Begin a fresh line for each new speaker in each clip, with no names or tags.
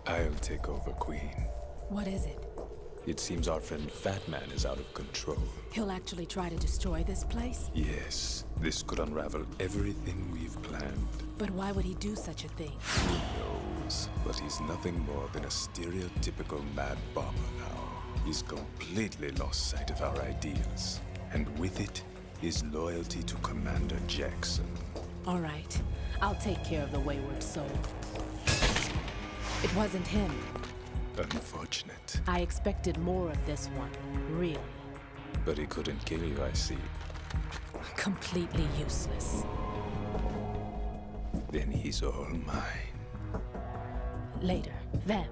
I'll take over, Queen.
What is it?
It seems our friend Fat Man is out of control.
He'll actually try to destroy this place?
Yes, this could unravel everything we've planned.
But why would he do such a thing?
Who knows? But he's nothing more than a stereotypical mad bomber now. He's completely lost sight of our ideals. And with it, his loyalty to Commander Jackson.
All right. I'll take care of the wayward soul. It wasn't him.
Unfortunate.
I expected more of this one, really.
But he couldn't kill you, I see.
Completely useless.
Then he's all mine.
Later, then.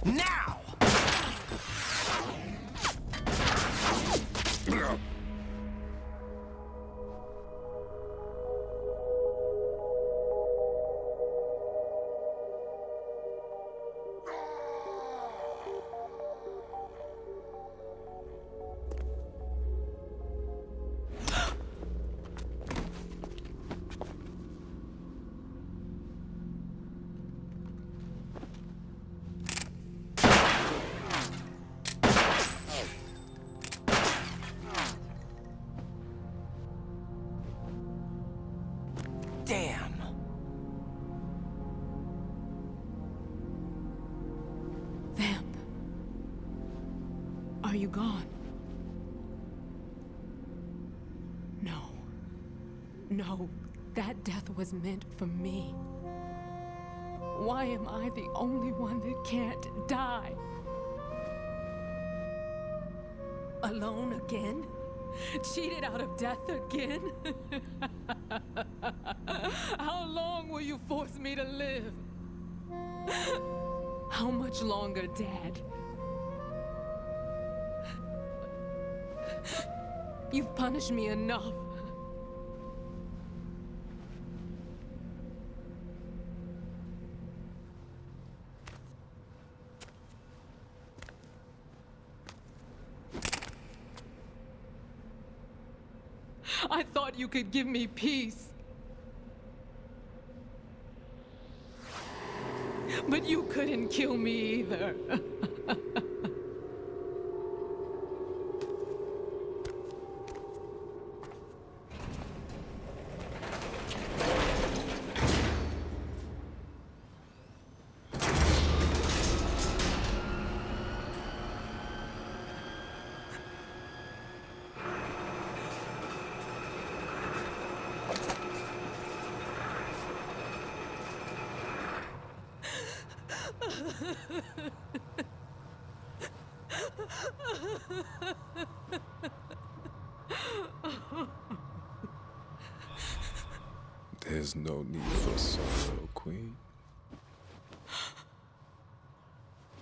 Now! Damn.
Vamp. Are you gone? No. No. That death was meant for me. Why am I the only one that can't die? Alone again? Cheated out of death again? How long will you force me to live? How much longer, Dad? You've punished me enough. I thought you could give me peace. But you couldn't kill me either.
There's no need for sorrow, Queen.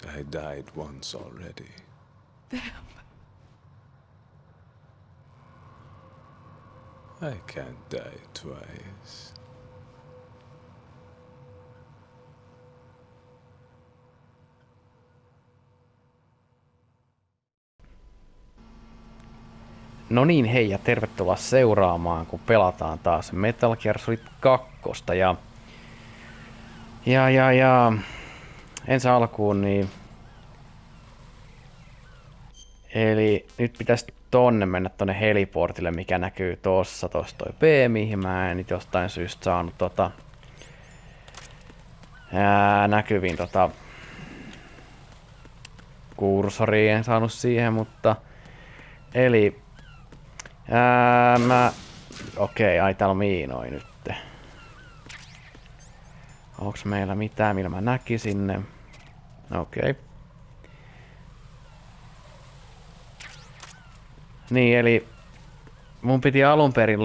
I died once already.
Vamp.
I can't die twice.
No niin, hei ja tervetuloa seuraamaan, kun pelataan taas Metal Gear Solid 2. Ja ensi alkuun niin... Eli nyt pitäisi tonne mennä tonne heliportille, mikä näkyy tossa toi P, mihin mä en nyt jostain syystä saanut näkyviin kursoria, en saanut siihen, mutta... Eli... Okei, ai täällä on miinoi nytte. Onks meillä mitään, millä mä näkisin ne? Okei. Niin, eli... Mun piti alun perin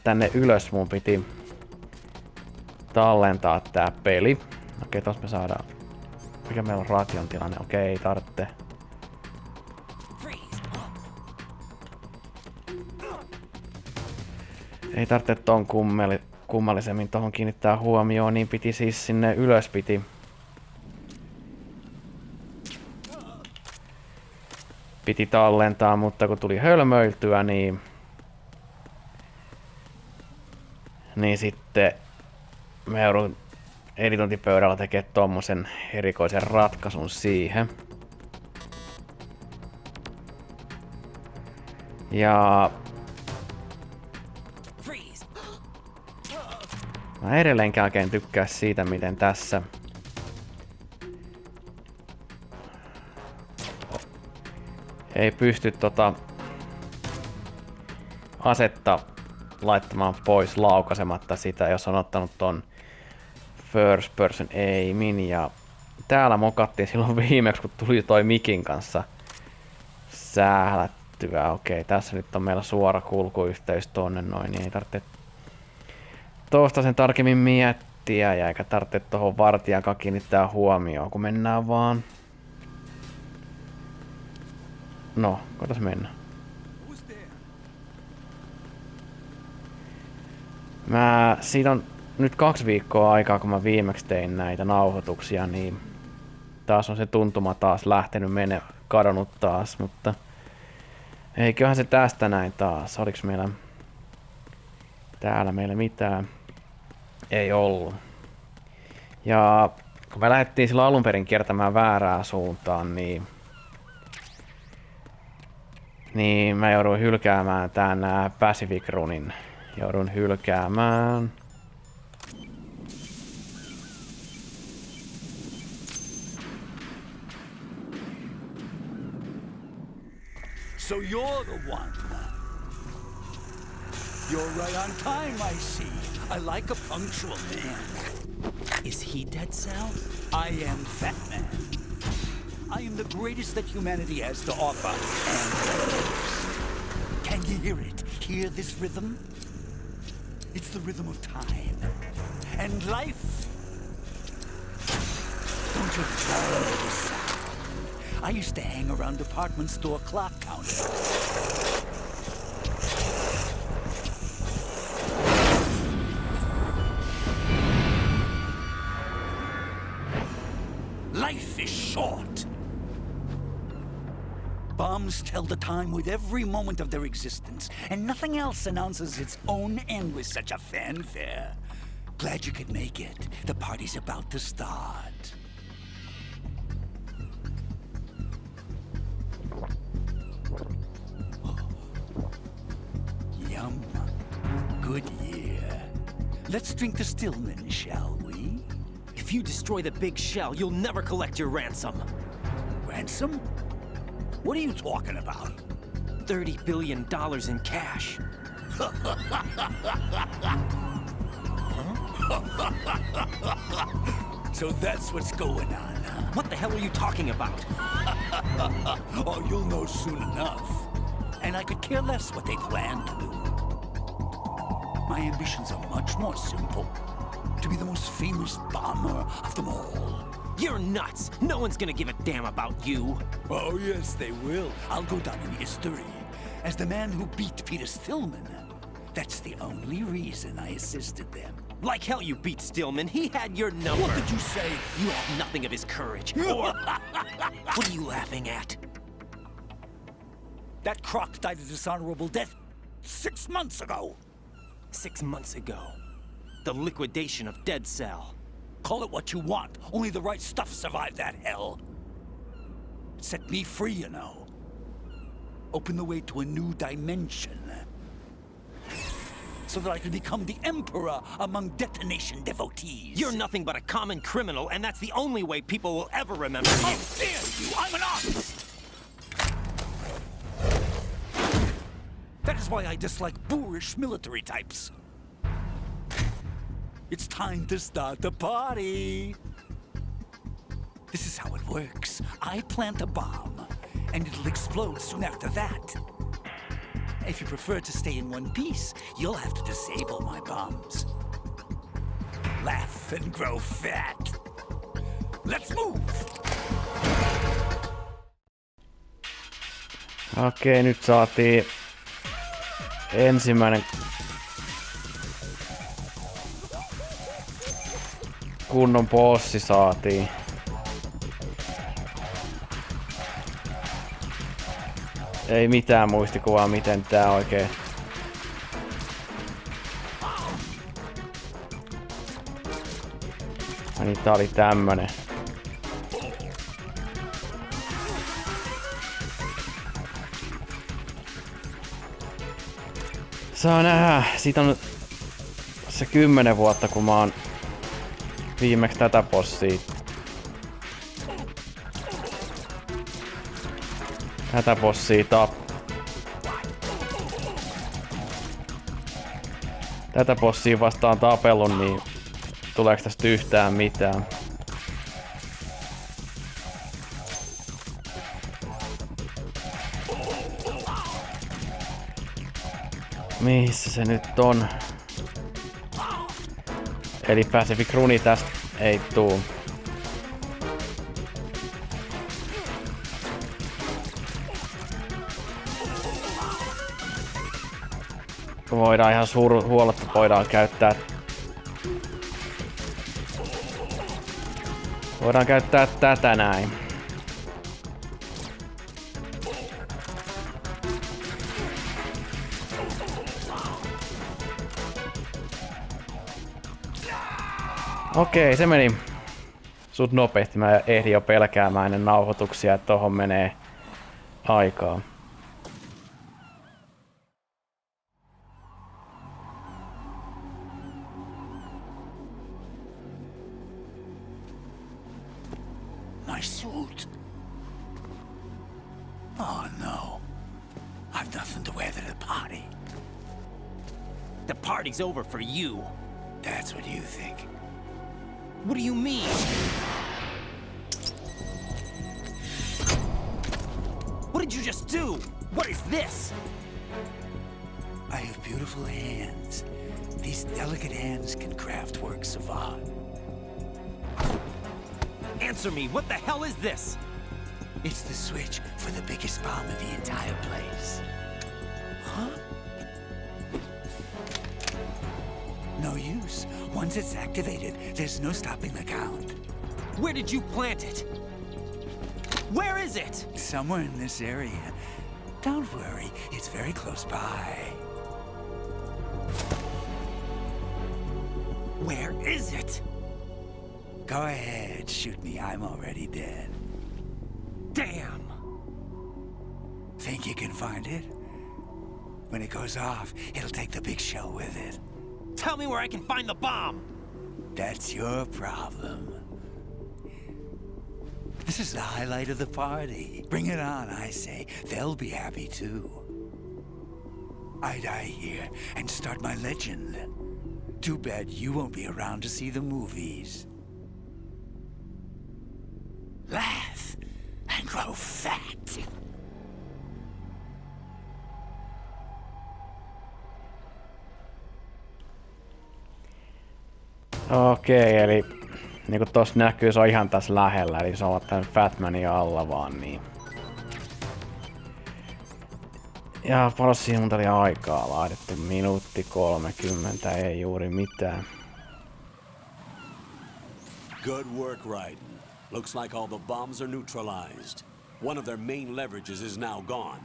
tänne ylös, mun piti tallentaa tää peli. Okei, tossa me saadaan... Mikä meillä on ration tilanne? Okei, ei tarvitse. Ei tarvitse ton kummallisemmin tohon kiinnittää huomioon, niin piti siis sinne ylös piti tallentaa, mutta kun tuli hölmöiltyä, niin sitten mä joudun editointipöydällä tekee tommosen erikoisen ratkaisun siihen. Ja mä edelleenkään oikein tykkää siitä, miten tässä ei pysty asetta laittamaan pois laukaisematta sitä, jos on ottanut ton first person aimin. Ja täällä mokattiin silloin viimeksi, kun tuli toi mikin kanssa sählättyä. Okei, tässä nyt on meillä suora kulkuyhteys tonne noin, niin ei tarvitse tuosta sen tarkemmin miettiä ja eikä tarvitse tohon vartijaankaan kiinnittää huomioon, kun mennään vaan. No, koitas mennä. Siitä on nyt 2 viikkoa aikaa, kun mä viimeksi tein näitä nauhoituksia, niin taas on se tuntuma taas lähtenyt kadonnut taas, mutta eiköhän se tästä näin taas. Oliks meillä täällä mitään? Ei ollut. Ja kun me lähdettiin silloin alun perin kiertämään väärää suuntaan, niin mä jouduin hylkäämään tän Pacific Runin. Joudun hylkäämään.
So you're the one. You're right on time, I see. I like a punctual man.
Is he Dead Cell?
I am Fat Man. I am the greatest that humanity has to offer, and the greatest. Can you hear it? Hear this rhythm? It's the rhythm of time and life. Don't you follow this sound? I used to hang around department store clock counters. Life is short. Bombs tell the time with every moment of their existence, and nothing else announces its own end with such a fanfare. Glad you could make it. The party's about to start. Yum. Good year. Let's drink to Stillman, shall we?
If you destroy the big shell, you'll never collect your ransom.
Ransom? What are you talking about?
$30 billion in cash.
So that's what's going on, huh?
What the hell are you talking about?
Oh, you'll know soon enough. And I could care less what they plan to do. My ambitions are much more simple. To be the most famous bomber of them all.
You're nuts! No one's gonna give a damn about you!
Oh, yes, they will. I'll go down in history as the man who beat Peter Stillman. That's the only reason I assisted them.
Like hell you beat Stillman. He had your number.
What did you say?
You have nothing of his courage. Or... What are you laughing at?
That croc died a dishonorable death 6 months ago.
6 months ago. The liquidation of Dead Cell.
Call it what you want. Only the right stuff survived that hell. Set me free, you know. Open the way to a new dimension. So that I can become the emperor among detonation devotees.
You're nothing but a common criminal, and that's the only way people will ever remember you.
How dare you! I'm an artist! That is why I dislike boorish military types. It's time to start the party. This is how it works. I plant a bomb, and it'll explode soon after that. If you prefer to stay in one piece, you'll have to disable my bombs. Laugh and grow fat. Let's move!
Okei, nyt saatiin ensimmäinen kunnon bossi saatiin. Ei mitään muistikuvaa, miten tää oikein. Niin tää oli tämmönen. Saa nähdä. Siitä on se 10 vuotta, kun mä oon viimeksi tätä bossia. Tätä bossia Tätä bossia vastaan tapellut, niin tuleeko tästä yhtään mitään? Missä se nyt on? Eli Pacific Runi tästä ei tuu. Voidaan ihan huoletta voidaan käyttää. Voidaan käyttää tätä näin. Okei, se meni sut nopeasti. Mä ehdin jo pelkäämään ennen nauhoituksia, että tohon menee aikaa.
My suit. Oh no. I've nothing to wear to the party.
The party's over for you.
That's what you think.
What do you mean? What did you just do? What is this?
I have beautiful hands. These delicate hands can craft works of art.
Answer me, what the hell is this?
It's the switch for the biggest bomb in the entire place.
Huh?
No use. Once it's activated, there's no stopping the count.
Where did you plant it? Where is it?
Somewhere in this area. Don't worry, it's very close by.
Where is it?
Go ahead, shoot me. I'm already dead.
Damn!
Think you can find it? When it goes off, it'll take the big shell with it.
Tell me where I can find the bomb!
That's your problem. This is the highlight of the party. Bring it on, I say. They'll be happy too. I die here and start my legend. Too bad you won't be around to see the movies. Laugh and grow fat.
Okei, eli niinku tossa näkyy, se on ihan tässä lähellä, eli se on tän Fatmanin alla vaan niin. Ja paljon siinä mun oli aikaa laitettu, 1:30, ei juuri mitään.
Good work, Raiden. Looks like all the bombs are neutralized. One of their main leverages is now gone.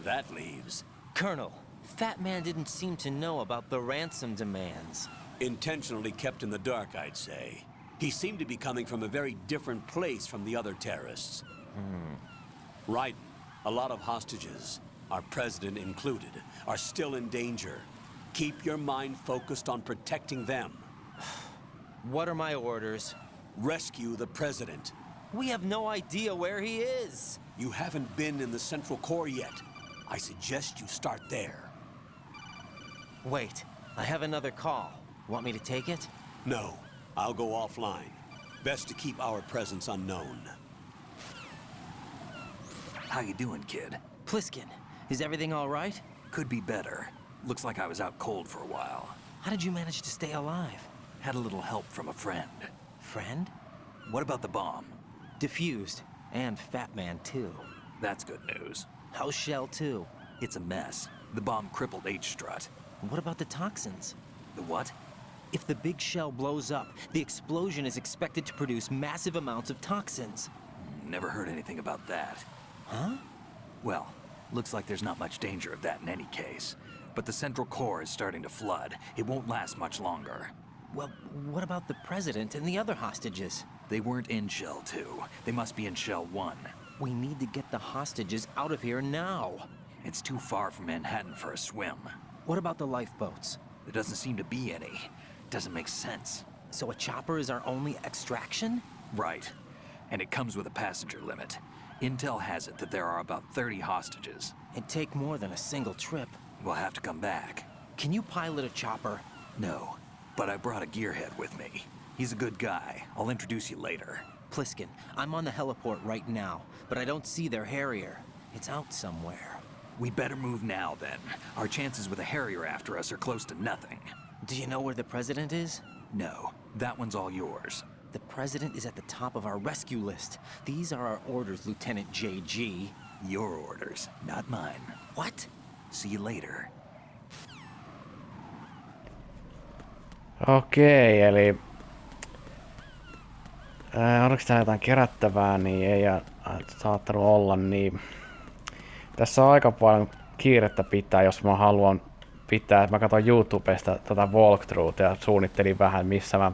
That leaves...
Colonel, Fat Man didn't seem to know about the ransom demands.
Intentionally kept in the dark, I'd say. He seemed to be coming from a very different place from the other terrorists. Raiden, a lot of hostages, our president included, are still in danger. Keep your mind focused on protecting them.
What are my orders?
Rescue the president.
We have no idea where he is.
You haven't been in the Central Core yet. I suggest you start there.
Wait, I have another call. Want me to take it?
No, I'll go offline. Best to keep our presence unknown.
How you doing, kid?
Pliskin, is everything all right?
Could be better. Looks like I was out cold for a while.
How did you manage to stay alive?
Had a little help from a friend.
Friend?
What about the bomb?
Diffused. And Fat Man, too.
That's good news.
How's Shell, too?
It's a mess. The bomb crippled H-Strut.
What about the toxins?
The what?
If the big shell blows up, the explosion is expected to produce massive amounts of toxins.
Never heard anything about that.
Huh?
Well, looks like there's not much danger of that in any case. But the Central Core is starting to flood. It won't last much longer.
Well, what about the president and the other hostages?
They weren't in Shell 2. They must be in Shell 1.
We need to get the hostages out of here now.
It's too far from Manhattan for a swim.
What about the lifeboats?
There doesn't seem to be any. Doesn't make sense.
So a chopper is our only extraction?
Right. And it comes with a passenger limit. Intel has it that there are about 30 hostages.
It'd take more than a single trip.
We'll have to come back.
Can you pilot a chopper?
No, but I brought a gearhead with me. He's a good guy. I'll introduce you later.
Pliskin, I'm on the heliport right now, but I don't see their Harrier. It's out somewhere.
We better move now, then. Our chances with a Harrier after us are close to nothing.
Do you know where the president is?
No, that one's all yours.
The president is at the top of our rescue list. These are our orders, Lieutenant JG.
Your orders, not mine.
What?
See you later.
Okei, eli oliko tää jotain kerättävää, niin ei saattanut olla, niin tässä on aika paljon kiirettä pitää, jos mä haluan pitää. Mä katsoin YouTubesta tätä walkthroughta ja suunnittelin vähän, missä mä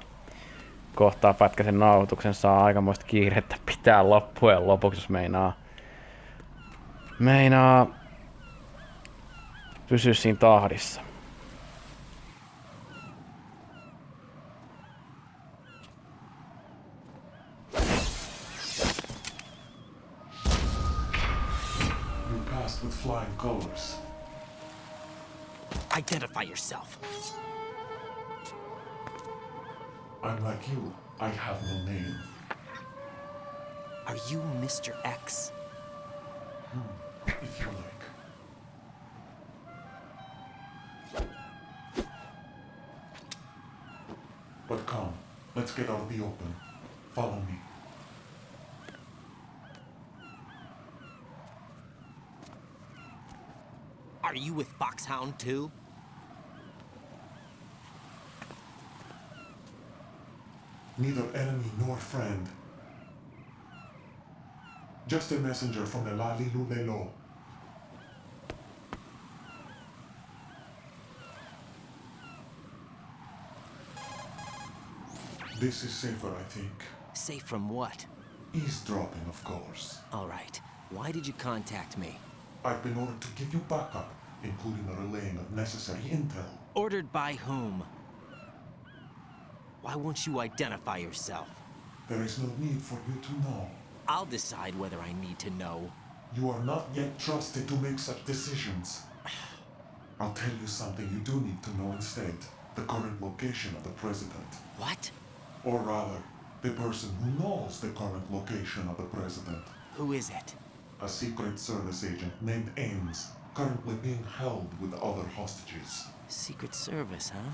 kohtaa pätkäsen nauhoituksen. Saa aikamoista kiirettä pitää loppujen lopuksi, jos meinaa pysyä siinä tahdissa.
With flying colors.
Identify yourself.
I'm like you. I have no name.
Are you Mr. X?
If you like. But come, let's get out of the open. Follow me.
Are you with Foxhound too?
Neither enemy nor friend. Just a messenger from the Lalilulelo. This is safer, I think.
Safe from what?
Eavesdropping, of course.
All right. Why did you contact me?
I've been ordered to give you backup, including the relaying of necessary intel.
Ordered by whom? Why won't you identify yourself?
There is no need for you to know.
I'll decide whether I need to know.
You are not yet trusted to make such decisions. I'll tell you something you do need to know instead. The current location of the president.
What?
Or rather, the person who knows the current location of the president.
Who is it?
A Secret Service agent named Ames, currently being held with other hostages.
Secret Service, huh?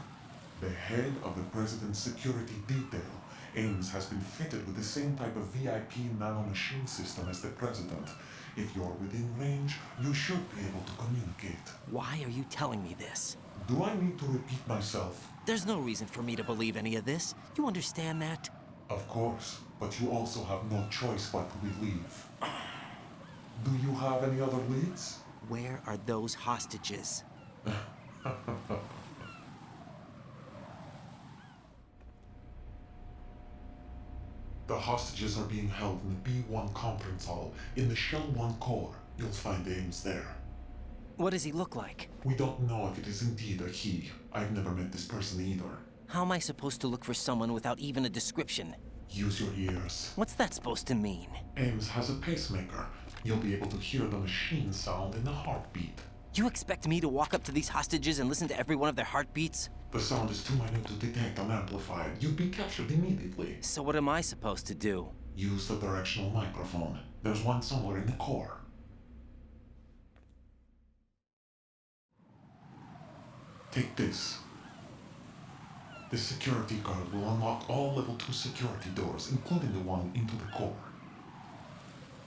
The head of the president's security detail, Ames, has been fitted with the same type of VIP nanomachine system as the president. If you're within range, you should be able to communicate.
Why are you telling me this?
Do I need to repeat myself?
There's no reason for me to believe any of this. You understand that?
Of course, but you also have no choice but to believe. Do you have any other leads?
Where are those hostages?
The hostages are being held in the B1 conference hall in the Shell 1 core. You'll find Ames there.
What does he look like?
We don't know if it is indeed a he. I've never met this person either.
How am I supposed to look for someone without even a description?
Use your ears.
What's that supposed to mean?
Ames has a pacemaker. You'll be able to hear the machine sound in the heartbeat.
You expect me to walk up to these hostages and listen to every one of their heartbeats?
The sound is too minute to detect unamplified. You'd be captured immediately.
So what am I supposed to do?
Use the directional microphone. There's one somewhere in the core. Take this. This security card will unlock all level 2 security doors, including the one into the core.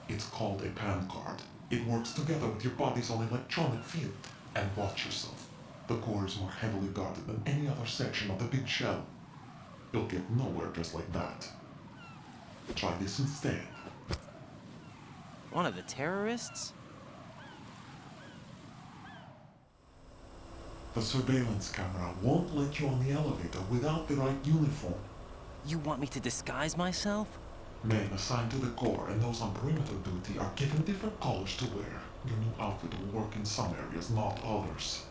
It's called a PAN card. It works together with your body's own electronic field. And watch yourself. The core is more heavily guarded than any other section of the big shell. You'll get nowhere just like that. Try this instead.
One of the terrorists?
The surveillance camera won't let you on the elevator without the right uniform.
You want me to disguise myself?
Men assigned to the Corps and those on perimeter duty are given different colors to wear. Your new outfit will work in some areas, not others.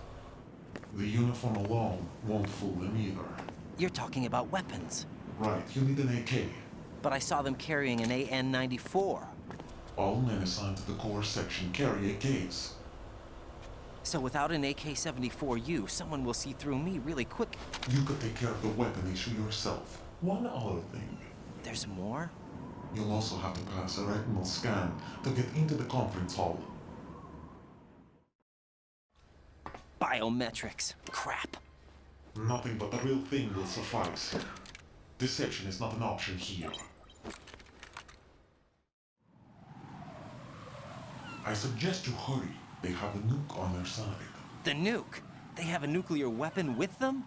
The uniform alone won't fool them either.
You're talking about weapons.
Right, you need an AK.
But I saw them carrying an AN-94.
All men assigned to the Corps section carry AKs.
So without an AK-74U, someone will see through me really quick.
You could take care of the weapon issue yourself. One other thing.
There's more?
You'll also have to pass a retinal scan to get into the conference hall.
Biometrics. Crap.
Nothing but the real thing will suffice. Deception is not an option here. I suggest you hurry. They have a nuke on their side.
The nuke? They have a nuclear weapon with them?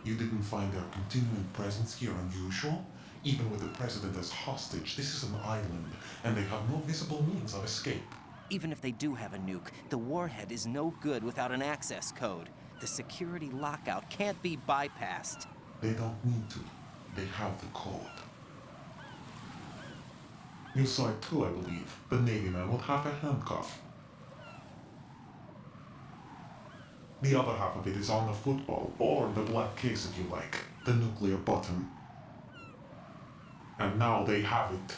You didn't find their continuing presence here unusual? Even with the president as hostage, this is an island, and they have no visible means of escape.
Even if they do have a nuke, the warhead is no good without an access code. The security lockout can't be bypassed.
They don't need to. They have the code. You saw it too, I believe. The Navy man would have a handcuff. The other half of it is on the football, or the black case if you like. The nuclear button. And now they have it.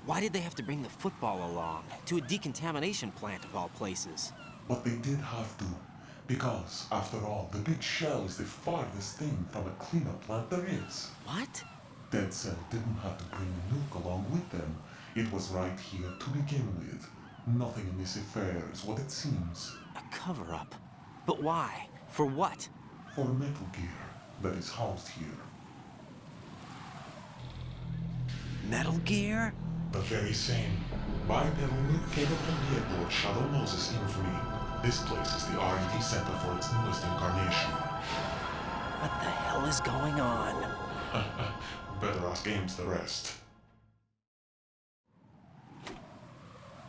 Why did they have to bring the football along? To a decontamination plant of all places.
But they did have to. Because, after all, the big shell is the farthest thing from a cleanup plant there is.
What?
Dead Cell didn't have to bring a nuke along with them. It was right here to begin with. Nothing in this affair is what it seems.
A cover-up? But why? For what?
For Metal Gear that is housed here.
Metal Gear?
The very same. Bipedal nuke came from the airport Shadow Moses infamy. This place is the R&D center for its newest incarnation.
What the hell is going on?
Better ask Ames the rest.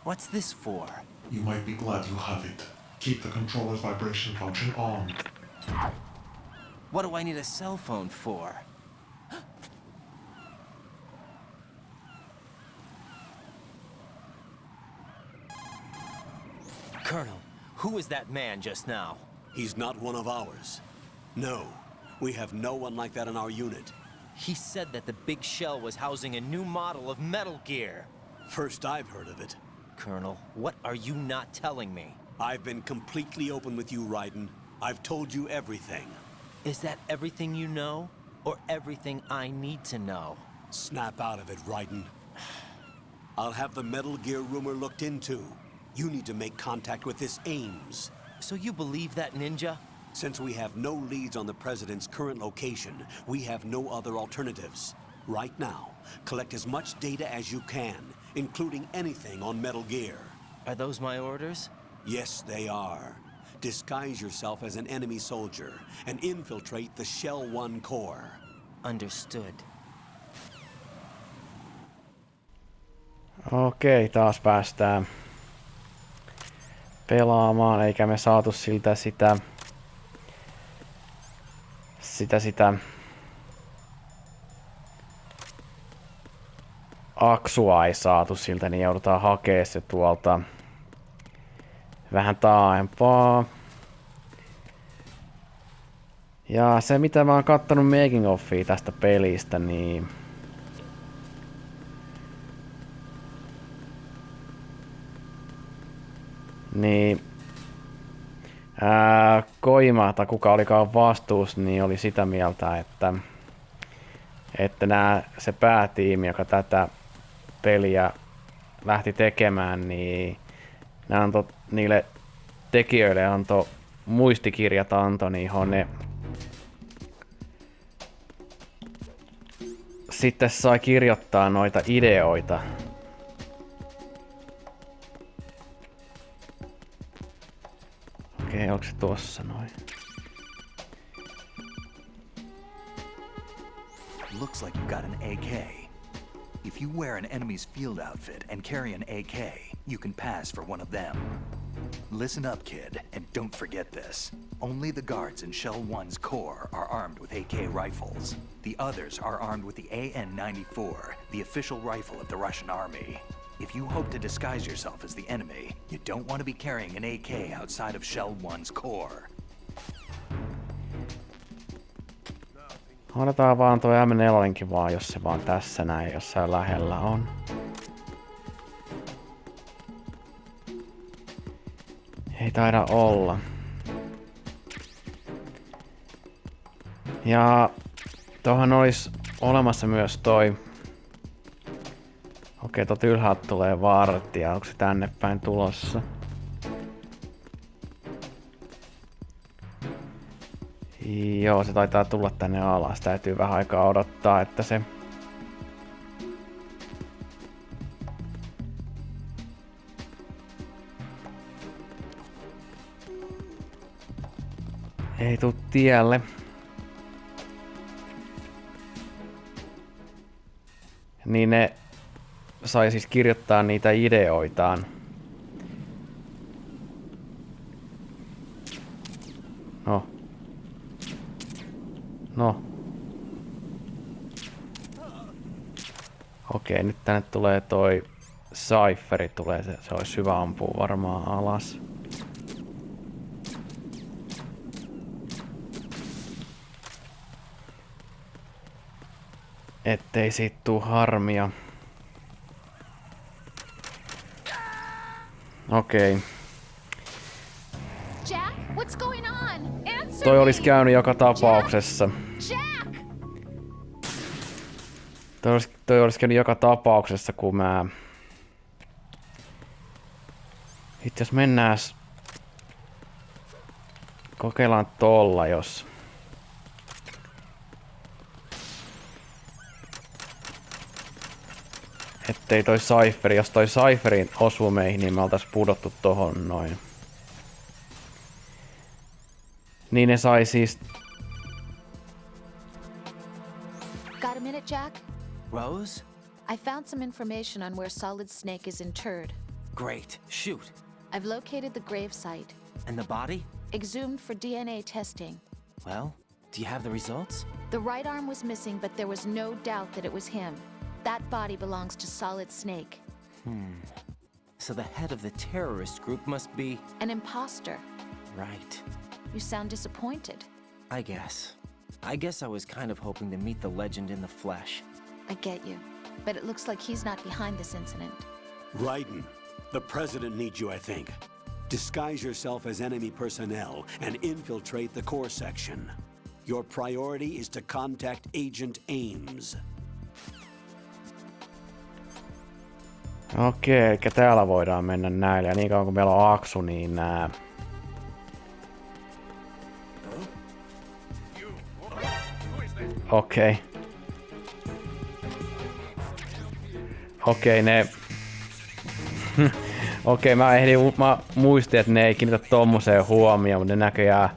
What's this for?
You might be glad you have it. Keep the controller's vibration function on.
What do I need a cell phone for? Colonel, who was that man just now?
He's not one of ours. No, we have no one like that in our unit.
He said that the big shell was housing a new model of Metal Gear.
First I've heard of it.
Colonel, what are you not telling me?
I've been completely open with you, Raiden. I've told you everything.
Is that everything you know? Or everything I need to know?
Snap out of it, Raiden. I'll have the Metal Gear rumor looked into. You need to make contact with this Ames.
So you believe that ninja?
Since we have no leads on the President's current location, we have no other alternatives. Right now, collect as much data as you can, including anything on Metal Gear.
Are those my orders?
Yes, they are. Disguise yourself as an enemy soldier and infiltrate the Shell 1 core.
Understood.
Okei, taas päästään pelaamaan, eikä me saatu siltä sitä aksua ei saatu siltä, niin joudutaan hakemaan se tuolta vähän taaempaa. Ja se mitä mä oon kattonut making offia tästä pelistä, niin Koima, tai kuka olikaan vastuus, niin oli sitä mieltä, että se päätiimi, joka tätä peliä lähti tekemään, niin niille tekijöille antoi muistikirjat johon ne sitten sai kirjoittaa noita ideoita. Okei, onko se tuossa noin?
Looks like you've got an AK. If you wear an enemy's field outfit and carry an AK, you can pass for one of them. Listen up, kid, and don't forget this. Only the guards in Shell 1's core are armed with AK rifles. The others are armed with the AN-94, the official rifle of the Russian army. If you hope to disguise yourself as the enemy, you don't want to be carrying an AK outside of Shell 1's core.
Otetaan vaan tuo M4:nkin vaan, jos se vaan tässä näin jossain lähellä on. Ei taida olla. Ja tuohon olisi olemassa myös toi... Okei, tuolta ylhäältä tulee vartija. Onko se tänne päin tulossa? Joo, se taitaa tulla tänne alas. Täytyy vähän aikaa odottaa, että se... Ei tuu tielle. Niin ne sai siis kirjoittaa niitä ideoitaan. No. Okei, nyt tänne tulee toi Cypheri tulee, se olisi hyvä ampua varmaan alas. Ettei siitä tuu harmia. Okei.
Jack, what's going on? Answer
Toi olisi käynyt joka tapauksessa.
Jack!
Toi olisi käynyt joka tapauksessa, kun mä... Itse jos mennääs... Kokeillaan tolla, jos... Ettei toi Cypheri, jos toi Cypherin osuu meihin, niin me oltais pudottu tohon noin. Niin ne sai siis...
Got a minute, Jack?
Rose?
I found some information on where Solid Snake is interred.
Great. Shoot.
I've located the grave site.
And the body?
Exhumed for DNA testing.
Well, do you have the results?
The right arm was missing, but there was no doubt that it was him. That body belongs to Solid Snake.
So the head of the terrorist group must be...
An imposter.
Right.
You sound disappointed.
I guess. I guess I was kind of hoping to meet the legend in the flesh.
I get you. But it looks like he's not behind this incident.
Raiden, the president needs you, I think. Disguise yourself as enemy personnel and infiltrate the core section. Your priority is to contact Agent Ames.
Okei, eli täällä voidaan mennä näille. Ja niin kauan kun meillä on aksu, niin nää... Okei. Okei, ne... Okei, mä muistin, että ne ei kiinnitä tommoseen huomioon, mutta ne näköjään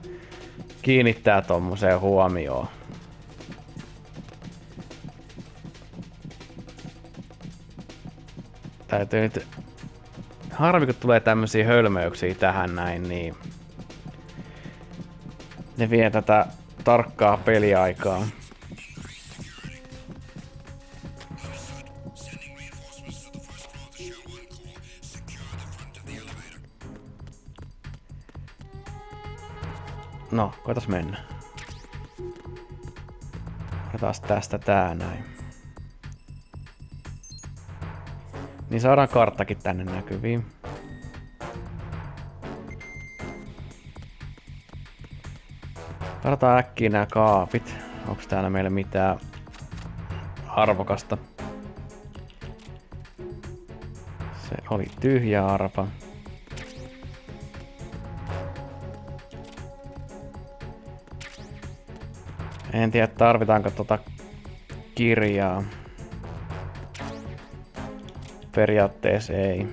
kiinnittää tommoseen huomioon. Täytyy nyt... Harmi, kun tulee tämmösiä hölmöyksiä tähän näin, niin... Ne vie tätä tarkkaa peliaikaa. No, koitas mennä. Otetaan tästä tää näin. Niin saadaan karttakin tänne näkyviin. Tarataan äkkiä nää kaapit. Onks täällä meillä mitään arvokasta? Se oli tyhjä arpa. En tiedä tarvitaanko tota kirjaa. Periaatteessa ei.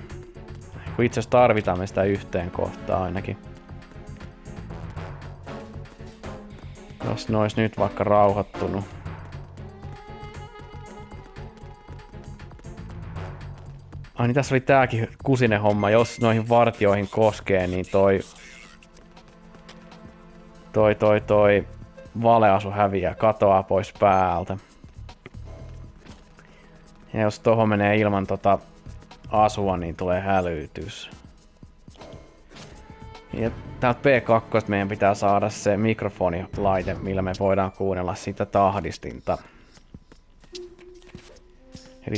Kun itse asiassa tarvitaan me sitä yhteen kohtaan ainakin. Jos ne ois nyt vaikka rauhoittunut. Ai niin tässä oli tääkin kusinen homma, jos noihin vartioihin koskee, niin toi valeasu häviää, katoaa pois päältä. Ja jos tohon menee ilman asua, niin tulee hälytys. Ja täältä P2 meidän pitää saada se mikrofonilaite, millä me voidaan kuunnella sitä tahdistinta. Eli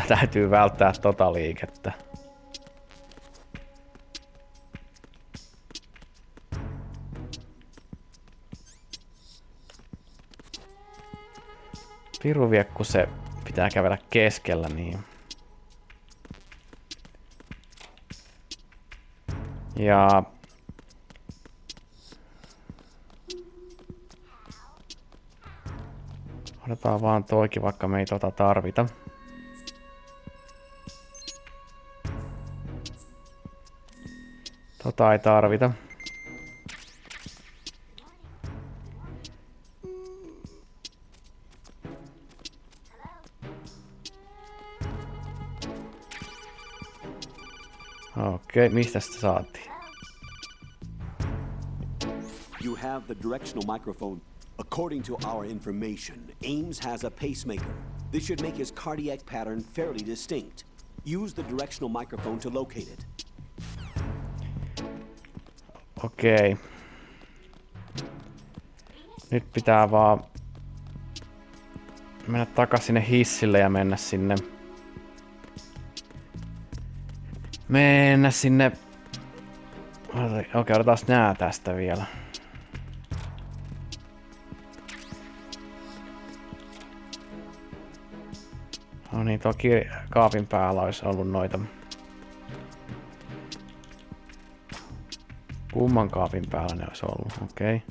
täytyy välttää liikettä. Piru vie, kun se pitää kävellä keskellä, niin. Ja otetaan vaan toikin, vaikka me ei tarvita. Ei tarvita. Okei, mistä sitä saatiin?
You have the directional microphone. According to our information, Ames has a pacemaker. This should make his cardiac pattern fairly distinct. Use the directional microphone to locate it.
Okei. Nyt pitää vaan mennä takas sinne hissille ja mennä sinne. Okei, otetaan nää tästä vielä. No niin, toki kaapin päällä olisi ollut noita. Kumman kaapin päällä ne olisi ollut, okei.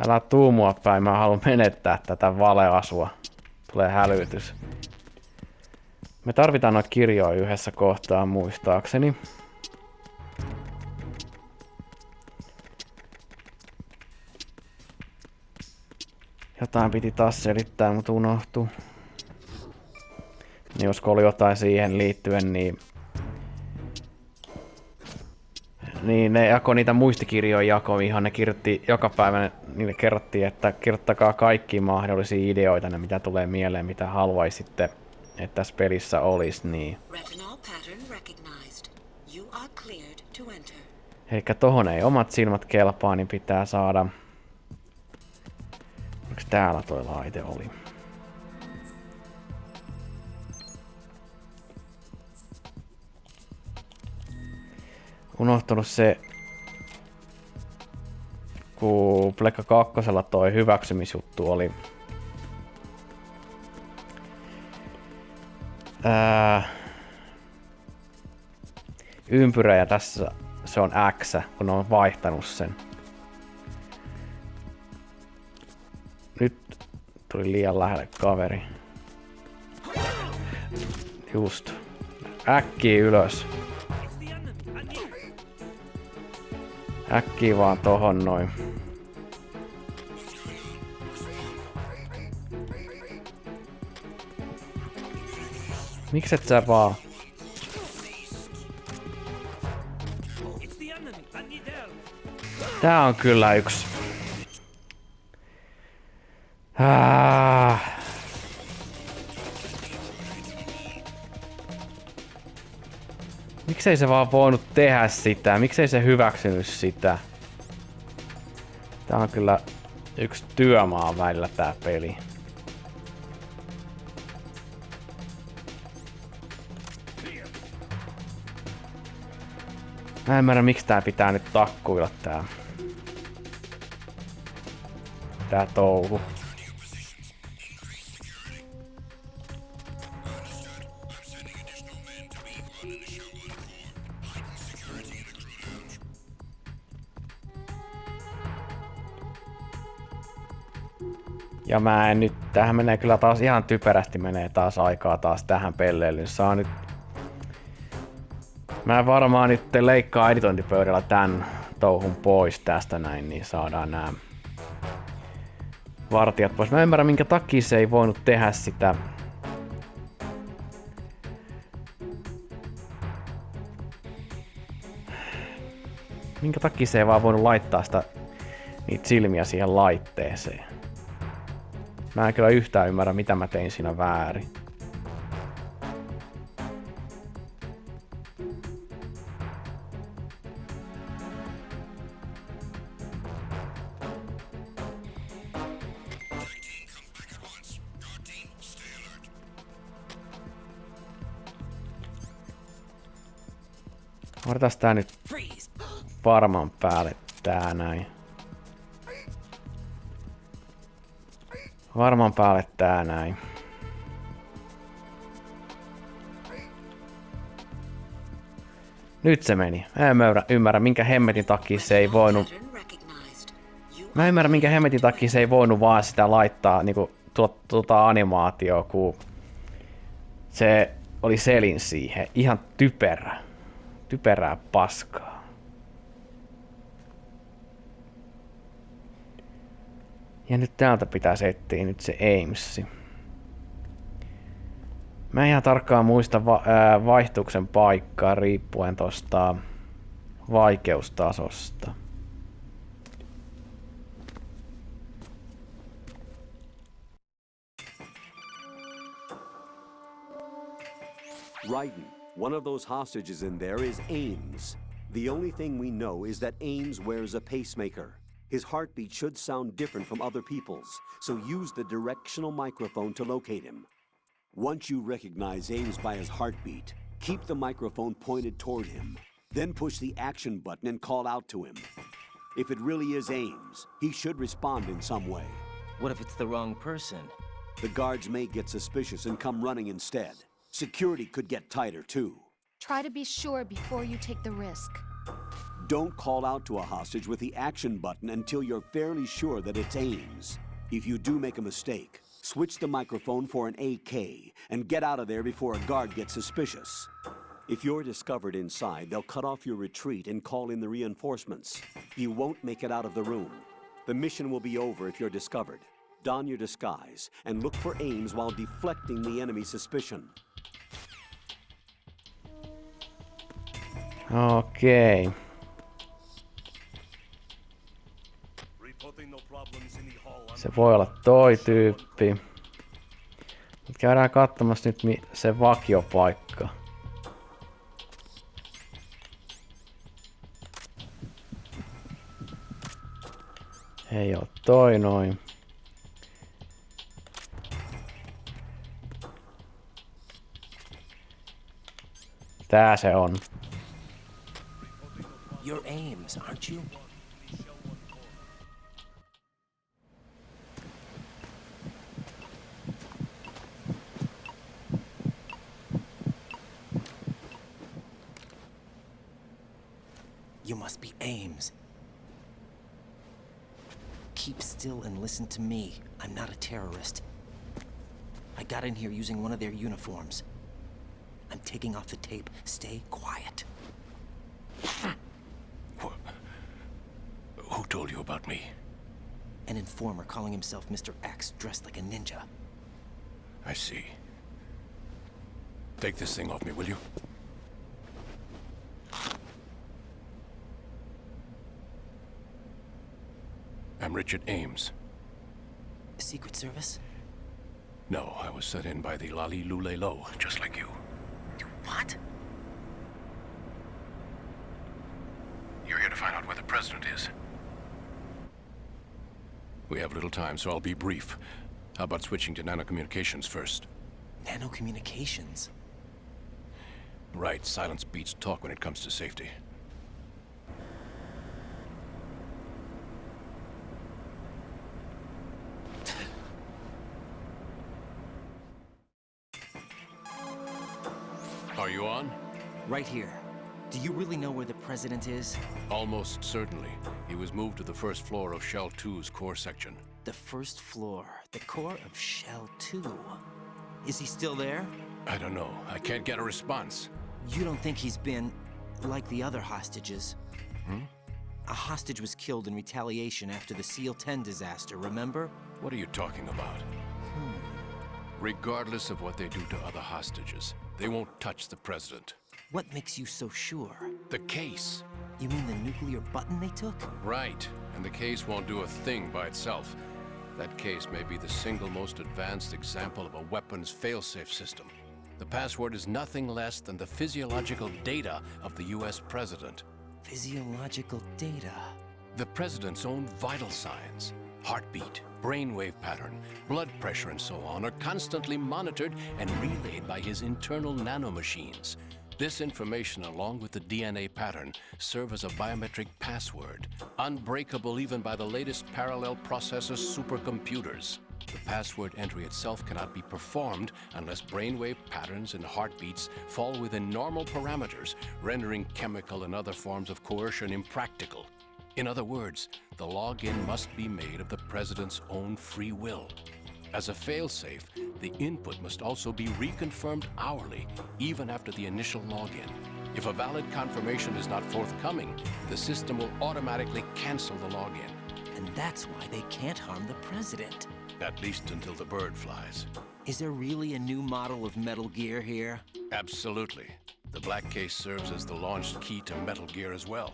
Älä tuu mua päin, mä haluan menettää tätä valeasua. Tulee hälytys. Me tarvitaan noita kirjoja yhdessä kohtaa muistaakseni. Jotain piti taas selittää, mutta unohtuu. Niin josko oli jotain siihen liittyen, niin ne jakoi niitä muistikirjoja ihan ne kirjoitti joka päivä, niille kerrottiin, että kirjoittakaa kaikki mahdollisia ideoita, ne mitä tulee mieleen, mitä haluaisitte, että tässä pelissä olisi, niin. Eikä tohon ei omat silmät kelpaa, niin pitää saada. Onks täällä toi laite oli? Unohtunut se, kun Pleikka 2 toi hyväksymisjuttu oli. Ympyrä ja tässä se on X, kun on vaihtanut sen. Nyt tuli liian lähelle kaveri. Just. Äkkiä ylös. Äkkiä vaan tohon noin. Mikset sä vaan? Tää on kyllä yksi. Miksei se vaan voinut tehdä sitä? Miksei se hyväksynyt sitä? Tää on kyllä yksi työmaa välillä tää peli. Mä en ymmärrä miksi tää pitää nyt takkuilla tää touhu. Ja mä en nyt, tähän menee kyllä taas ihan typerästi menee taas aikaa taas tähän pelleilyyn. Saa nyt. Mä varmaan nyt leikkaa editointipöydällä tän touhun pois tästä näin, niin saadaan vartijat pois. Mä en ymmärrä, minkä takia se ei voinut tehdä sitä. Minkä takia se ei vaan voinut laittaa sitä, niitä silmiä siihen laitteeseen. Mä en kyllä yhtään ymmärrä, mitä mä tein siinä väärin. Otetaan tää nyt varmaan päälle tää näin. Varmaan päälle tää näin. Nyt se meni. Mä en ymmärrä minkä hemmetin takia se ei voinut. Mä en ymmärrä minkä hemmetin takia se ei voinut vaan sitä laittaa niinku tuota animaatioa, kun se oli selin siihen. Ihan typerä. Typerää paskaa. Ja nyt täältä pitäisi etsiä nyt se Amesi. Mä en ihan tarkkaan muista vaihtuksen paikkaa riippuen tosta vaikeustasosta.
Raiden, one of those hostages in there is Ames. The only thing we know is that Ames wears a pacemaker. His heartbeat should sound different from other people's, so use the directional microphone to locate him. Once you recognize Ames by his heartbeat, keep the microphone pointed toward him. Then push the action button and call out to him. If it really is Ames, he should respond in some way.
What if it's the wrong person?
The guards may get suspicious and come running instead. Security could get tighter too.
Try to be sure before you take the risk.
Don't call out to a hostage with the action button until you're fairly sure that it's Ames. If you do make a mistake, switch the microphone for an AK and get out of there before a guard gets suspicious. If you're discovered inside, they'll cut off your retreat and call in the reinforcements. You won't make it out of the room. The mission will be over if you're discovered. Don your disguise and look for Ames while deflecting the enemy's suspicion.
Okei. Se voi olla toi tyyppi. Mut käydään katsomassa nyt se vakiopaikka. Ei oo toi noin. Tää se on.
You're Ames, aren't you? You must be Ames. Keep still and listen to me. I'm not a terrorist. I got in here using one of their uniforms. I'm taking off the tape. Stay quiet.
Who told you about me?
An informer calling himself Mr. X, dressed like a ninja.
I see. Take this thing off me, will you? I'm Richard Ames.
Secret Service?
No, I was sent in by the Lali Lule Lo, just like you.
What?
You're here to find out where the president is. We have little time, so I'll be brief. How about switching to nanocommunications first?
Nanocommunications?
Right, silence beats talk when it comes to safety. Are you on?
Right here. Do you really know where the president is?
Almost certainly. He was moved to the first floor of Shell 2's core section.
The first floor. The core of Shell 2. Is he still there?
I don't know. I can't get a response.
You don't think he's been like the other hostages? A hostage was killed in retaliation after the SEAL 10 disaster, remember?
What are you talking about? Regardless of what they do to other hostages, they won't touch the president.
What makes you so sure?
The case.
You mean the nuclear button they took?
Right. And the case won't do a thing by itself. That case may be the single most advanced example of a weapons failsafe system. The password is nothing less than the physiological data of the US president.
Physiological data?
The president's own vital signs, heartbeat, brainwave pattern, blood pressure and so on are constantly monitored and relayed by his internal nanomachines. This information, along with the DNA pattern, serve as a biometric password, unbreakable even by the latest parallel processor supercomputers. The password entry itself cannot be performed unless brainwave patterns and heartbeats fall within normal parameters, rendering chemical and other forms of coercion impractical. In other words, the login must be made of the president's own free will. As a failsafe, the input must also be reconfirmed hourly, even after the initial login. If a valid confirmation is not forthcoming, the system will automatically cancel the login.
And that's why they can't harm the president.
At least until the bird flies.
Is there really a new model of Metal Gear here?
Absolutely. The black case serves as the launch key to Metal Gear as well.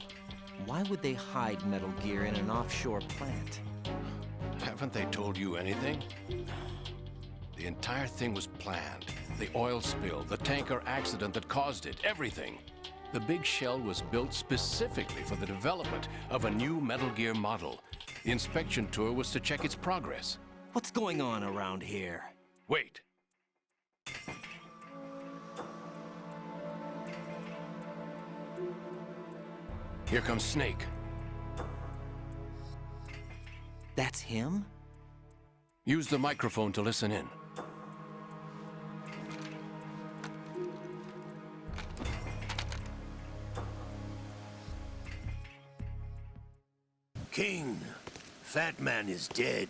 Why would they hide Metal Gear in an offshore plant?
Haven't they told you anything? The entire thing was planned. The oil spill, the tanker accident that caused it, everything. The big shell was built specifically for the development of a new Metal Gear model. The inspection tour was to check its progress.
What's going on around here?
Wait. Here comes Snake.
That's him?
Use the microphone to listen in.
King, Fat Man is dead.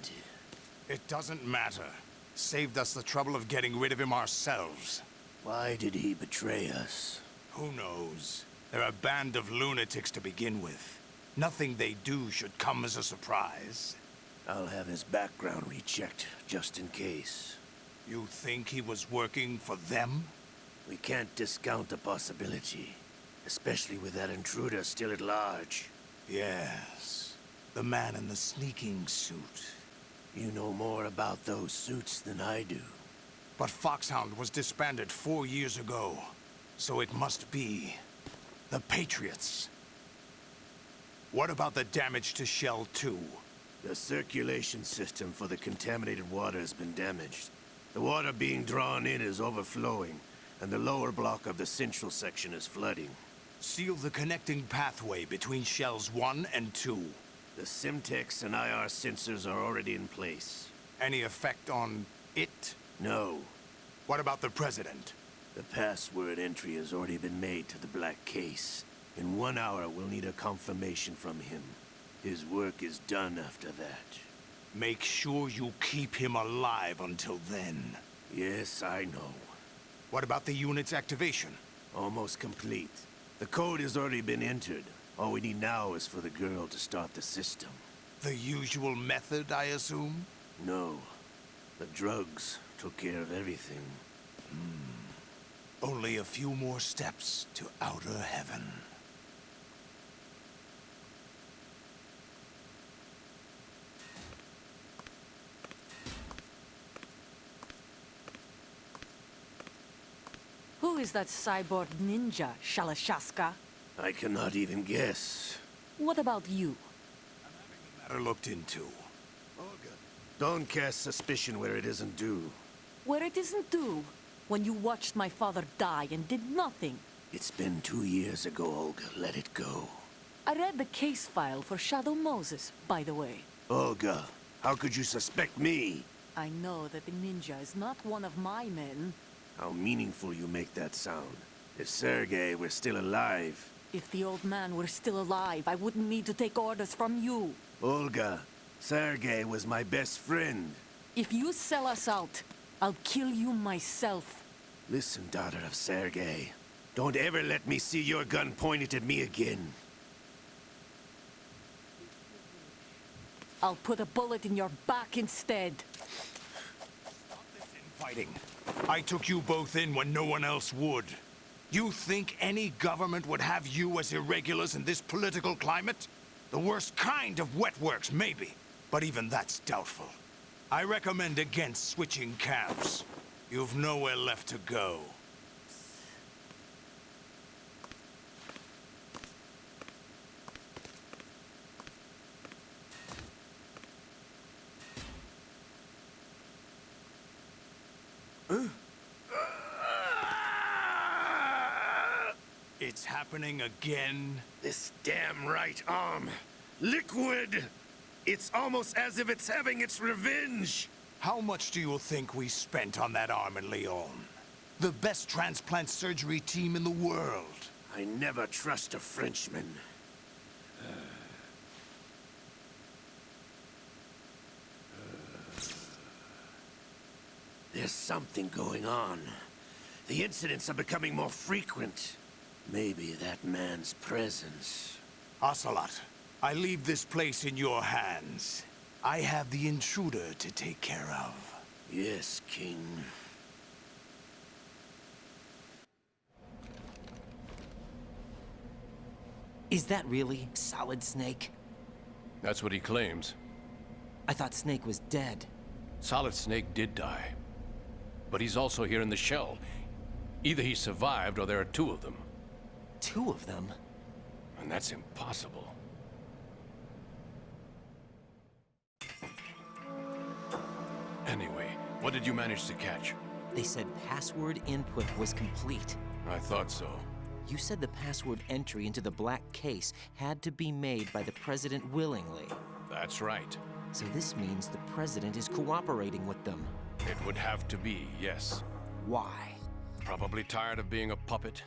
It doesn't matter. Saved us the trouble of getting rid of him ourselves.
Why did he betray us?
Who knows? They're a band of lunatics to begin with. Nothing they do should come as a surprise.
I'll have his background rechecked, just in case.
You think he was working for them?
We can't discount the possibility, especially with that intruder still at large.
Yes. The man in the sneaking suit.
You know more about those suits than I do.
But Foxhound was disbanded 4 years ago. So it must be the Patriots. What about the damage to Shell 2?
The circulation system for the contaminated water has been damaged. The water being drawn in is overflowing, and the lower block of the central section is flooding.
Seal the connecting pathway between Shells 1 and 2.
The Simtex and IR sensors are already in place.
Any effect on it?
No.
What about the President?
The password entry has already been made to the black case. In 1 hour, we'll need a confirmation from him. His work is done after that.
Make sure you keep him alive until then.
Yes, I know.
What about the unit's activation?
Almost complete. The code has already been entered. All we need now is for the girl to start the system.
The usual method, I assume?
No. The drugs took care of everything.
Only a few more steps to outer heaven.
Who is that cyborg ninja, Shalashaska?
I cannot even guess.
What about you?
Matter looked into.
Olga, don't cast suspicion where it isn't due.
Where it isn't due? When you watched my father die and did nothing.
It's been 2 years ago, Olga. Let it go.
I read the case file for Shadow Moses, by the way.
Olga, how could you suspect me?
I know that the ninja is not one of my men.
How meaningful you make that sound. If Sergei were still alive...
If the old man were still alive, I wouldn't need to take orders from you.
Olga, Sergei was my best friend.
If you sell us out, I'll kill you myself.
Listen, daughter of Sergei. Don't ever let me see your gun pointed at me again.
I'll put a bullet in your back instead.
Fighting. I took you both in when no one else would. You think any government would have you as irregulars in this political climate? The worst kind of wet works, maybe. But even that's doubtful. I recommend against switching camps. You've nowhere left to go. It's happening again.
This damn right arm. Liquid! It's almost as if it's having its revenge.
How much do you think we spent on that arm in Lyon? The best transplant surgery team in the world.
I never trust a Frenchman. There's something going on. The incidents are becoming more frequent. Maybe that man's presence.
Ocelot, I leave this place in your hands. I have the intruder to take care of.
Yes, King.
Is that really Solid Snake?
That's what he claims.
I thought Snake was dead.
Solid Snake did die. But he's also here in the shell. Either he survived or there are two of them.
Two of them?
And that's impossible. Anyway, what did you manage to catch?
They said password input was complete.
I thought so.
You said the password entry into the black case had to be made by the President willingly.
That's right.
So this means the President is cooperating with them.
It would have to be, yes.
Why?
Probably tired of being a puppet,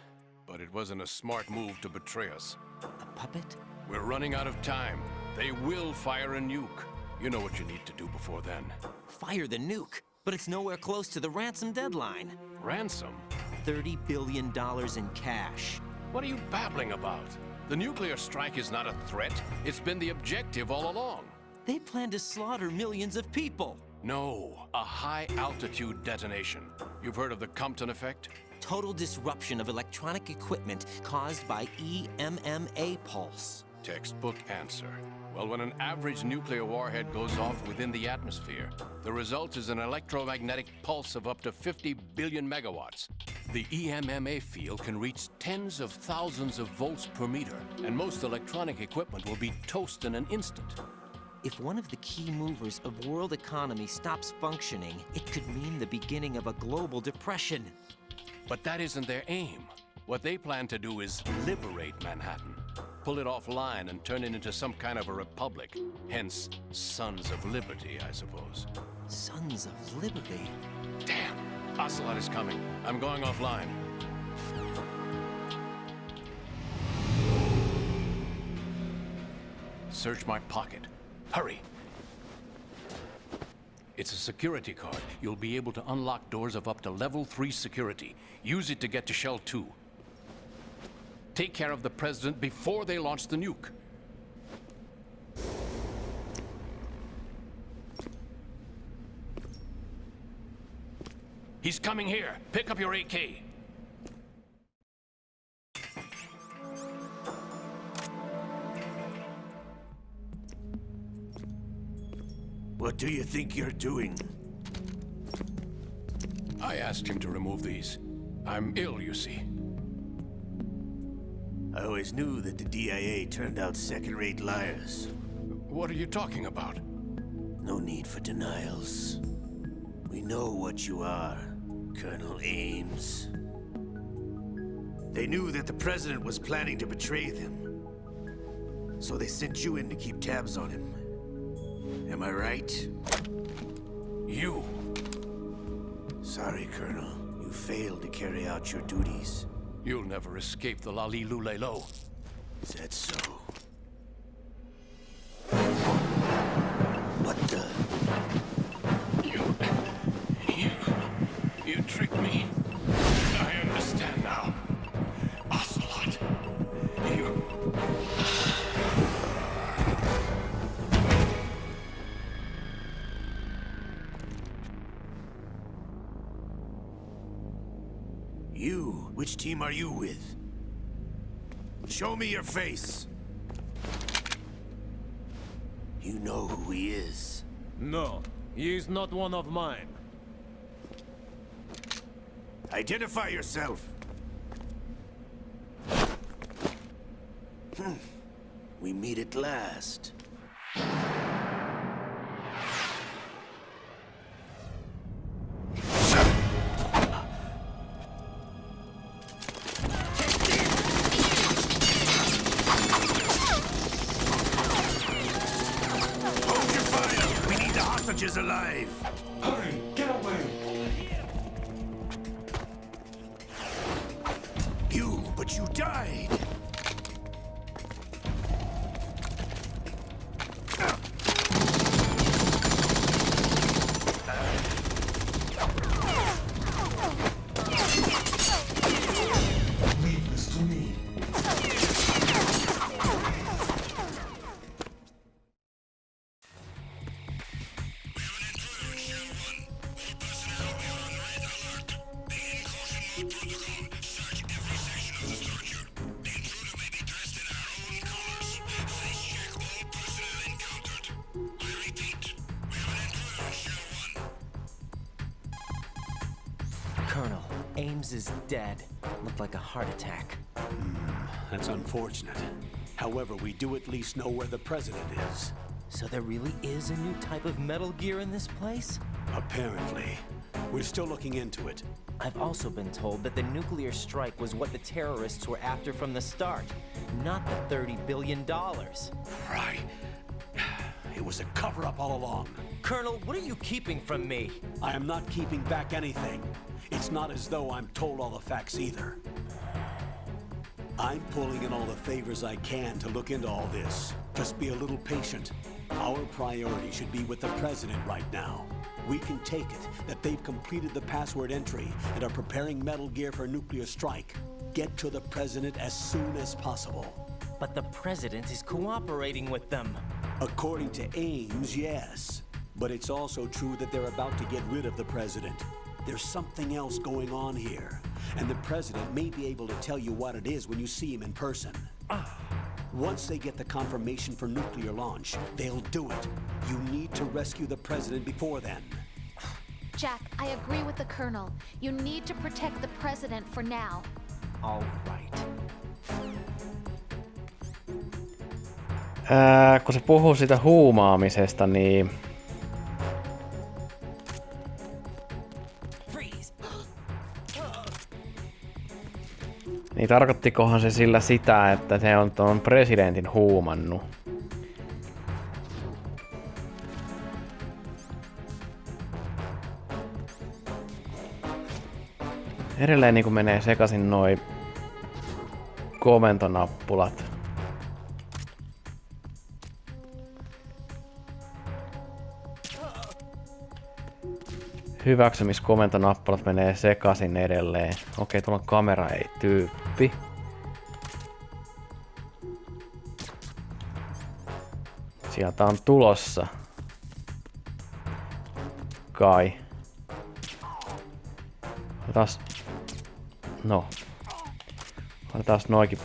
but it wasn't a smart move to betray us.
A puppet?
We're running out of time. They will fire a nuke. You know what you need to do before then.
Fire the nuke? But it's nowhere close to the ransom deadline.
Ransom?
$30 billion in cash.
What are you babbling about? The nuclear strike is not a threat. It's been the objective all along.
They plan to slaughter millions of people.
No, a high-altitude detonation. You've heard of the Compton effect?
Total disruption of electronic equipment caused by EMMA pulse.
Textbook answer. Well, when an average nuclear warhead goes off within the atmosphere, the result is an electromagnetic pulse of up to 50 billion megawatts. The EMMA field can reach tens of thousands of volts per meter, and most electronic equipment will be toast in an instant.
If one of the key movers of world economy stops functioning, it could mean the beginning of a global depression.
But that isn't their aim. What they plan to do is liberate Manhattan. Pull it offline and turn it into some kind of a republic. Hence, Sons of Liberty, I suppose.
Sons of Liberty?
Damn! Ocelot is coming. I'm going offline. Search my pocket. Hurry! It's a security card. You'll be able to unlock doors of up to level 3 security. Use it to get to Shell 2. Take care of the President before they launch the nuke. He's coming here. Pick up your AK.
What do you think you're doing?
I asked him to remove these. I'm ill, you see.
I always knew that the DIA turned out second-rate liars.
What are you talking about?
No need for denials. We know what you are, Colonel Ames. They knew that the President was planning to betray them. So they sent you in to keep tabs on him. Am I right?
You.
Sorry, Colonel. You failed to carry out your duties.
You'll never escape the Lali-Lulelo.
Is that so? What the?
You tricked me. I understand now. Ocelot.
team are you with? Show me your face. You know who he is.
No, he is not one of mine.
Identify yourself. We meet at last. Is alive.
Hurry, get away!
But you died.
Leave this to me.
Colonel, Ames is dead. Looked like a heart attack.
That's unfortunate. However, we do at least know where the president is.
So there really is a new type of Metal Gear in this place?
Apparently. We're still looking into it.
I've also been told that the nuclear strike was what the terrorists were after from the start, not the $30 billion.
Right. It was a cover-up all along.
Colonel, what are you keeping from me?
I am not keeping back anything. It's not as though I'm told all the facts either. I'm pulling in all the favors I can to look into all this. Just be a little patient. Our priority should be with the president right now. We can take it that they've completed the password entry and are preparing Metal Gear for nuclear strike. Get to the president as soon as possible.
But the president is cooperating with them.
According to Ames, yes. But it's also true that they're about to get rid of the president. There's something else going on here, and the president may be able to tell you what it is when you see him in person. Once they get the confirmation for nuclear launch, they'll do it. You need to rescue the president before then.
Jack, I agree with the Colonel. You need to protect the president for now.
All right.
Kun se puhuu siitä huumaamisesta, niin tarkoittikohan se sillä sitä, että se on tuon presidentin huumannut? Edelleen niinku menee sekaisin noi komentonappulat. Hyväksymiskomentonappulat menee sekaisin edelleen. Okei, tuolla on kamera, ei tyyppi. Sieltä on tulossa. Kai. Otas. No. Otetaan noikin.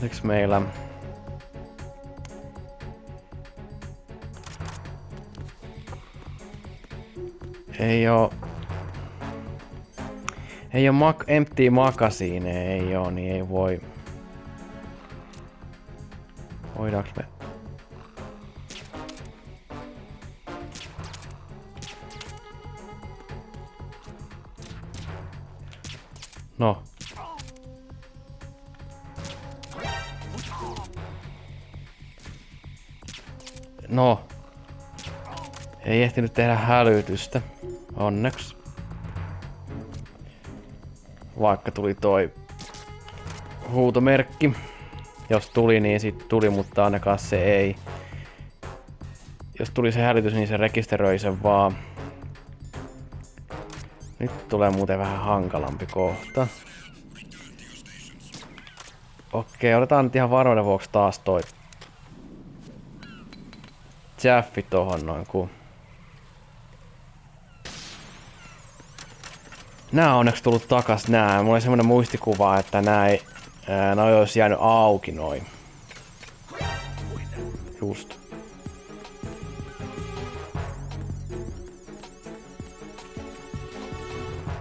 Oliks meillä... Ei oo empty magazine, ei oo, niin ei voi... Voidaanko me... No. No. Ei ehtinyt tehdä hälytystä. Onneksi. Vaikka tuli toi huutomerkki. Jos tuli, niin sit tuli, mutta ainakaan se ei. Jos tuli se hälytys, niin se rekisteröi sen vaan. Nyt tulee muuten vähän hankalampi kohta. Okei, otetaan nyt ihan varmuuden vuoksi taas toi Jaffi tohon noin ku. Nää on onneksi tullut takas nää. Mulla oli semmonen muistikuva, että noi olisi jäänyt auki noin. Just.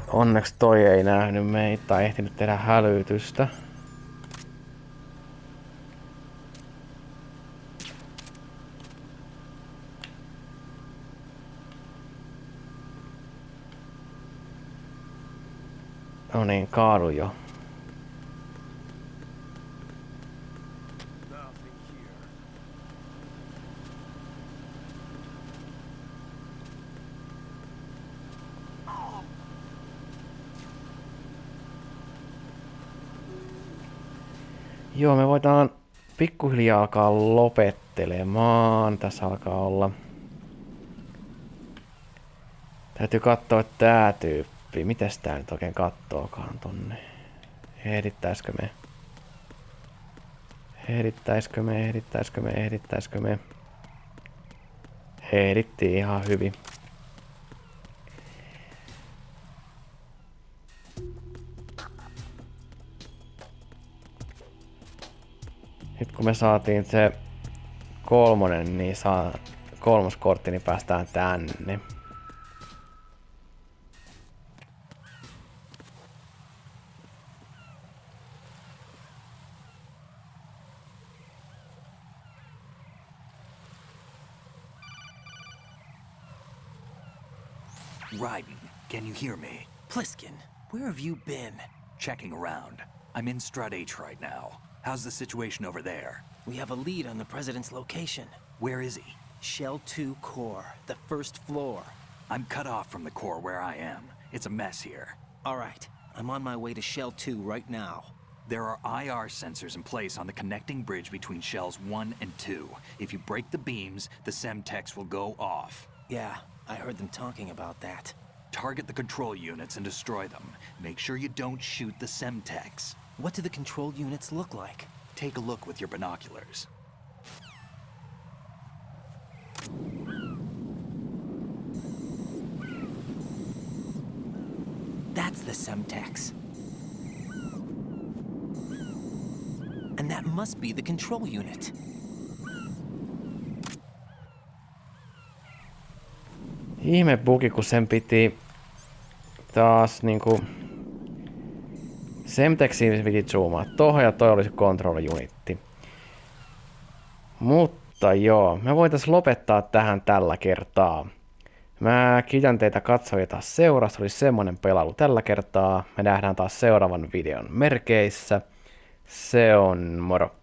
Onneksi toi ei nähnyt meitä tai ehtinyt tehdä hälytystä. No niin, kaadu jo. Joo, me voidaan pikkuhiljaa alkaa lopettelemaan. Tässä alkaa olla. Täytyy katsoa tää tyyppi. Mites tää nyt oikein kattookaan tonne? Ehdittäiskö me? Ehdittäiskö me? Ehdittiin ihan hyvin. Nyt kun me saatiin se 3, niin kolmoskortti, niin päästään tänne.
Raiden, can you hear me?
Pliskin, where have you been?
Checking around. I'm in Strut H right now. How's the situation over there?
We have a lead on the president's location.
Where is he?
Shell 2 core, the first floor.
I'm cut off from the core where I am. It's a mess here.
All right, I'm on my way to Shell 2 right now.
There are IR sensors in place on the connecting bridge between Shells 1 and 2. If you break the beams, the Semtex will go off.
Yeah, I heard them talking about that.
Target the control units and destroy them. Make sure you don't shoot the Semtex.
What do the control units look like?
Take a look with your binoculars.
That's the Semtex. And that must be the control unit.
Ihme bugi, kun sen piti taas niinku Semtexiin piti zoomaa tohon ja toi olisi control unitti. Mutta joo, me voitais lopettaa tähän tällä kertaa. Mä kiitän teitä katsojia taas seurasta, oli semmonen pelailu tällä kertaa. Me nähdään taas seuraavan videon merkeissä. Se on moro!